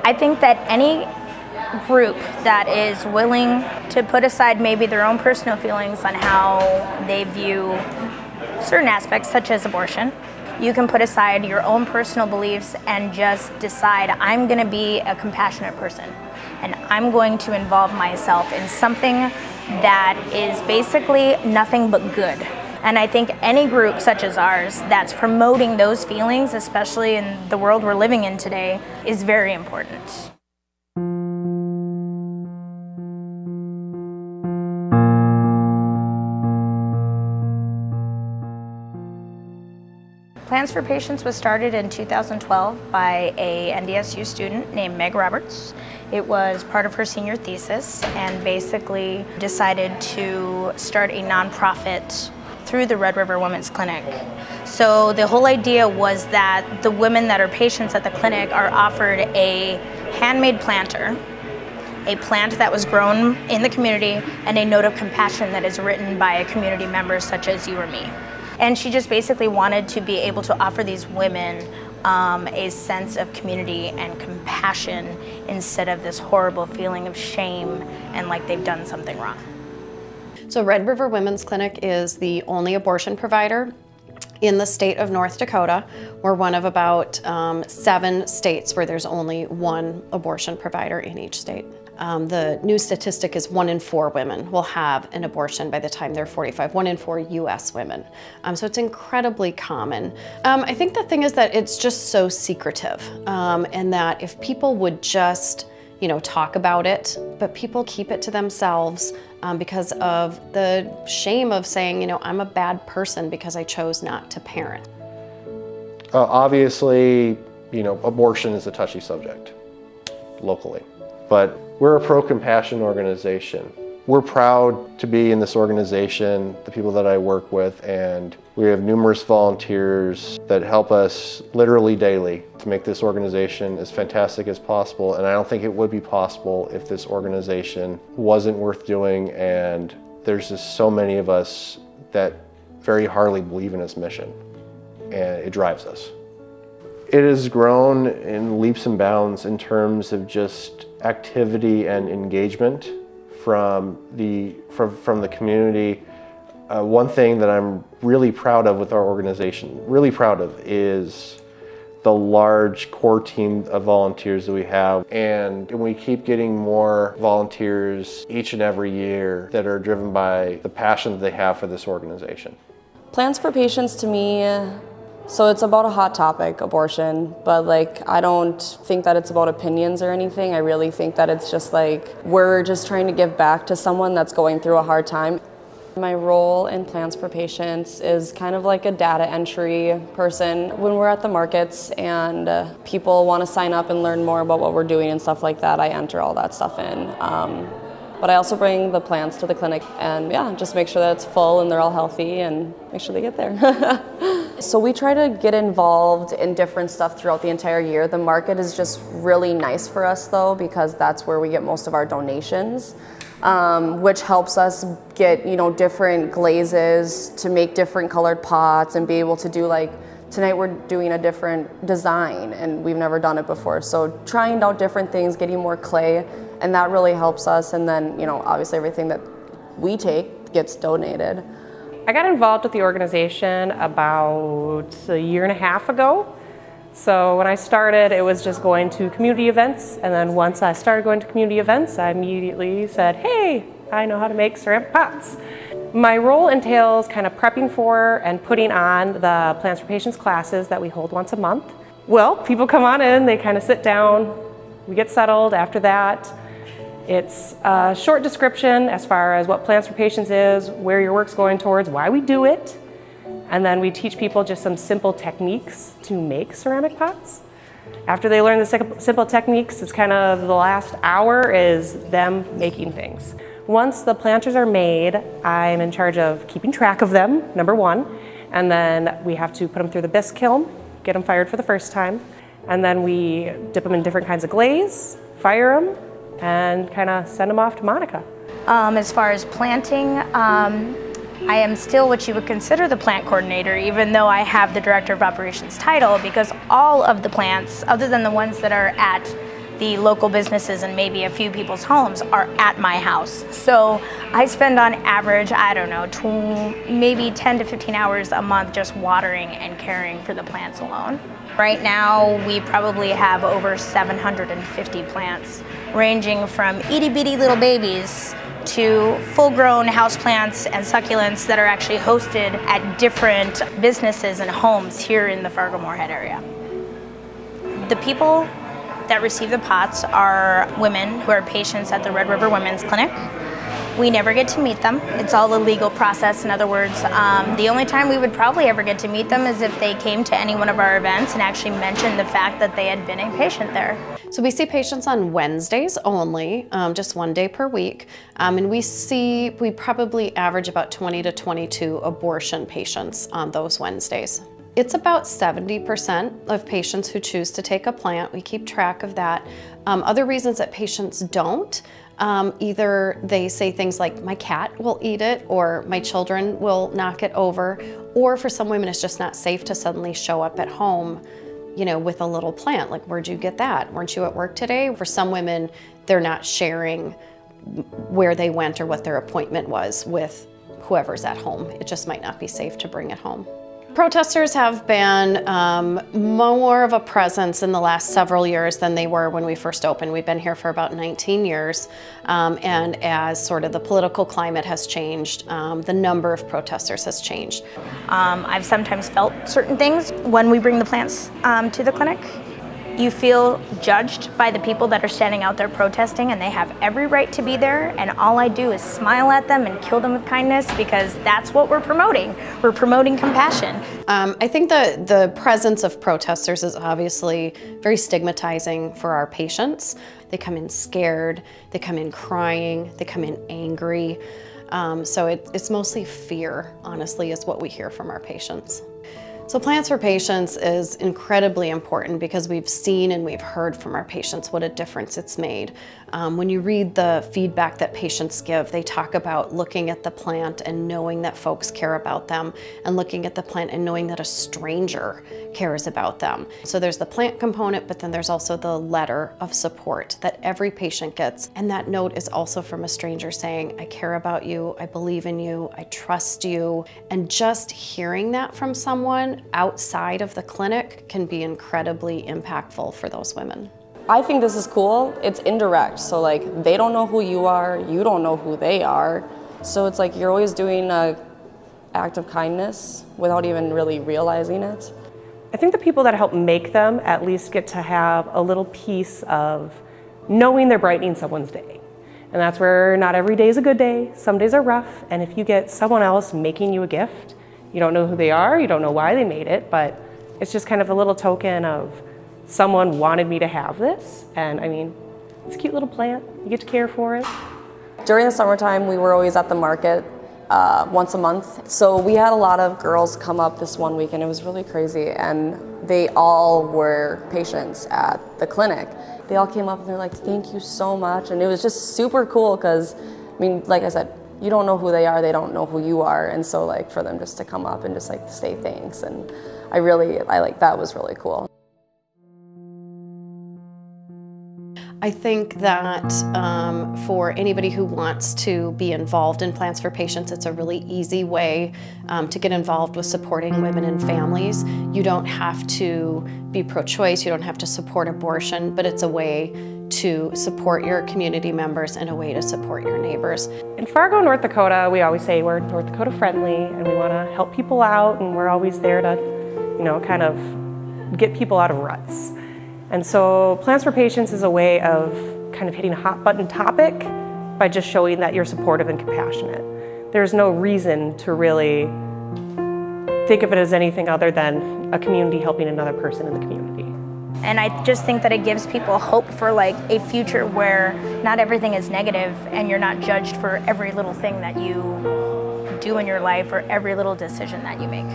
I think that any group that is willing to put aside maybe their own personal feelings on how they view certain aspects, such as abortion, you can put aside your own personal beliefs and just decide, I'm going to be a compassionate person, and I'm going to involve myself in something that is basically nothing but good. And I think any group such as ours that's promoting those feelings, especially in the world we're living in today, is very important. Plans for Patients was started in 2012 by a NDSU student named Meg Roberts. It was part of her senior thesis, and basically decided to start a nonprofit through the Red River Women's Clinic. So the whole idea was that the women that are patients at the clinic are offered a handmade planter, a plant that was grown in the community, and a note of compassion that is written by a community member such as you or me. And she just basically wanted to be able to offer these women a sense of community and compassion instead of this horrible feeling of shame and like they've done something wrong. So Red River Women's Clinic is the only abortion provider in the state of North Dakota. We're one of about 7 states where there's only one abortion provider in each state. The new statistic is 1 in 4 women will have an abortion by the time they're 45, 1 in 4 US women. So it's incredibly common. I think the thing is that it's just so secretive, and that if people would just, talk about it, but people keep it to themselves because of the shame of saying, I'm a bad person because I chose not to parent. Obviously, abortion is a touchy subject locally, but we're a pro-compassion organization. We're proud to be in this organization, the people that I work with, and we have numerous volunteers that help us literally daily to make this organization as fantastic as possible. And I don't think it would be possible if this organization wasn't worth doing, and there's just so many of us that very heartily believe in its mission, and it drives us. It has grown in leaps and bounds in terms of just activity and engagement from the community. One thing that I'm really proud of with our organization, is the large core team of volunteers that we have. And we keep getting more volunteers each and every year that are driven by the passion that they have for this organization. Plans for Patients to me, so it's about a hot topic, abortion, but I don't think that it's about opinions or anything. I really think that it's just we're just trying to give back to someone that's going through a hard time. My role in Plans for Patients is kind of like a data entry person. When we're at the markets and people want to sign up and learn more about what we're doing and stuff like that, I enter all that stuff in. But I also bring the plants to the clinic and just make sure that it's full and they're all healthy and make sure they get there. So we try to get involved in different stuff throughout the entire year. The market is just really nice for us though, because that's where we get most of our donations, which helps us get, different glazes to make different colored pots and be able to do tonight we're doing a different design and we've never done it before. So trying out different things, getting more clay, and that really helps us. And then, obviously everything that we take gets donated. I got involved with the organization about a year and a half ago. So when I started, it was just going to community events. And then once I started going to community events, I immediately said, hey, I know how to make ceramic pots. My role entails kind of prepping for and putting on the Plans for Patients classes that we hold once a month. Well, people come on in, they kind of sit down, we get settled. After that, it's a short description as far as what Plans for Patients is, where your work's going towards, why we do it, and then we teach people just some simple techniques to make ceramic pots. After they learn the simple techniques, it's kind of the last hour is them making things. Once the planters are made, I'm in charge of keeping track of them, number one, and then we have to put them through the bisque kiln, get them fired for the first time, and then we dip them in different kinds of glaze, fire them, and kind of send them off to Monica. As far as planting, I am still what you would consider the plant coordinator, even though I have the Director of Operations title, because all of the plants, other than the ones that are at the local businesses and maybe a few people's homes are at my house. So I spend on average, I don't know, maybe 10 to 15 hours a month just watering and caring for the plants alone. Right now, we probably have over 750 plants, ranging from itty bitty little babies to full-grown houseplants and succulents that are actually hosted at different businesses and homes here in the Fargo-Moorhead area. The people that receive the pots are women who are patients at the Red River Women's Clinic. We never get to meet them. It's all a legal process. In other words, the only time we would probably ever get to meet them is if they came to any one of our events and actually mentioned the fact that they had been a patient there. So we see patients on Wednesdays only, just 1 day per week. And we probably average about 20 to 22 abortion patients on those Wednesdays. It's about 70% of patients who choose to take a plant. We keep track of that. Other reasons that patients don't, either they say things like, my cat will eat it, or my children will knock it over, or for some women it's just not safe to suddenly show up at home, with a little plant. Like, where'd you get that? Weren't you at work today? For some women, they're not sharing where they went or what their appointment was with whoever's at home. It just might not be safe to bring it home. Protesters have been more of a presence in the last several years than they were when we first opened. We've been here for about 19 years, and as sort of the political climate has changed, the number of protesters has changed. I've sometimes felt certain things when we bring the plants to the clinic. You feel judged by the people that are standing out there protesting, and they have every right to be there, and all I do is smile at them and kill them with kindness, because that's what we're promoting. We're promoting compassion. I think the presence of protesters is obviously very stigmatizing for our patients. They come in scared, they come in crying, they come in angry. So it's mostly fear, honestly, is what we hear from our patients. So Plants for Patients is incredibly important because we've seen and we've heard from our patients what a difference it's made. When you read the feedback that patients give, they talk about looking at the plant and knowing that folks care about them, and looking at the plant and knowing that a stranger cares about them. So there's the plant component, but then there's also the letter of support that every patient gets. And that note is also from a stranger saying, I care about you, I believe in you, I trust you. And just hearing that from someone outside of the clinic can be incredibly impactful for those women. I think this is cool. It's indirect, so like they don't know who you are, you don't know who they are. So it's like you're always doing an act of kindness without even really realizing it. I think the people that help make them at least get to have a little piece of knowing they're brightening someone's day. And that's where not every day is a good day, some days are rough, and if you get someone else making you a gift, you don't know who they are, you don't know why they made it, but it's just kind of a little token of someone wanted me to have this, and I mean, it's a cute little plant, you get to care for it. During the summertime, we were always at the market once a month. So we had a lot of girls come up this one week, and it was really crazy, and they all were patients at the clinic. They all came up and they're like, thank you so much, and it was just super cool because, I mean, like I said, you don't know who they are, they don't know who you are, and so like for them just to come up and just like say thanks, and I like that was really cool. I think that for anybody who wants to be involved in Plants for Patients, it's a really easy way to get involved with supporting women and families. You don't have to be pro-choice, you don't have to support abortion, but it's a way to support your community members and a way to support your neighbors. In Fargo, North Dakota, we always say we're North Dakota friendly, and we want to help people out, and we're always there to, kind of get people out of ruts. And so Plants for Patients is a way of kind of hitting a hot button topic by just showing that you're supportive and compassionate. There's no reason to really think of it as anything other than a community helping another person in the community. And I just think that it gives people hope for like a future where not everything is negative and you're not judged for every little thing that you do in your life or every little decision that you make.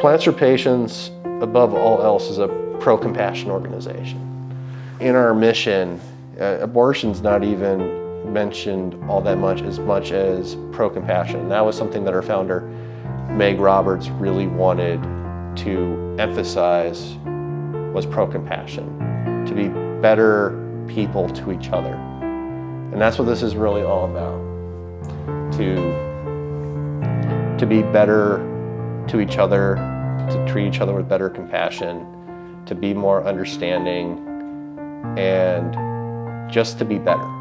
Plants for Patients, above all else, is a pro-compassion organization. In our mission, abortion's not even mentioned all that much as pro-compassion. That was something that our founder, Meg Roberts, really wanted to emphasize, was pro-compassion. To be better people to each other. And that's what this is really all about. To be better to each other, to treat each other with better compassion, to be more understanding, and just to be better.